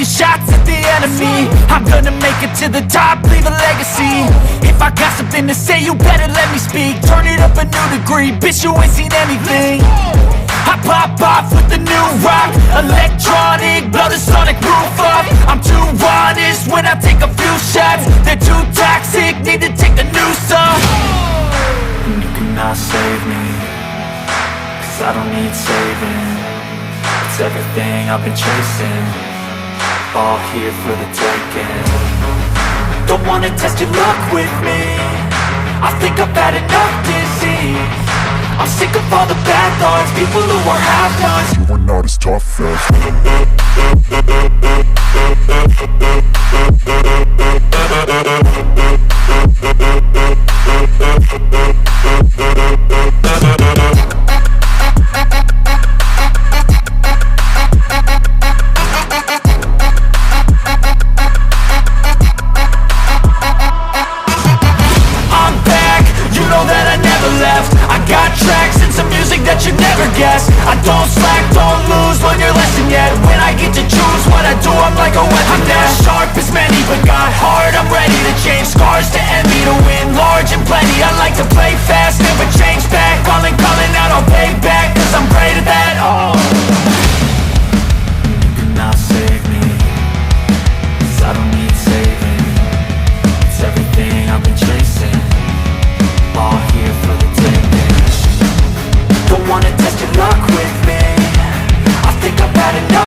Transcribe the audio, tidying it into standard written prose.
taking shots at the enemy. I'm gonna make it to the top, leave a legacy. If I got something to say, you better let me speak. Turn it up a new degree, bitch, you ain't seen anything. I pop off with the new rock, electronic, blow the sonic roof up. I'm too honest when I take a few shots. They're too toxic, need to take the noose off. And you cannot save me, 'cause I don't need saving. It's everything I've been chasing, all here for the taking. Don't wanna test your luck with me, I think I've had enough disease. I'm sick of all the bad thoughts, people who are half-nots. You are not as tough as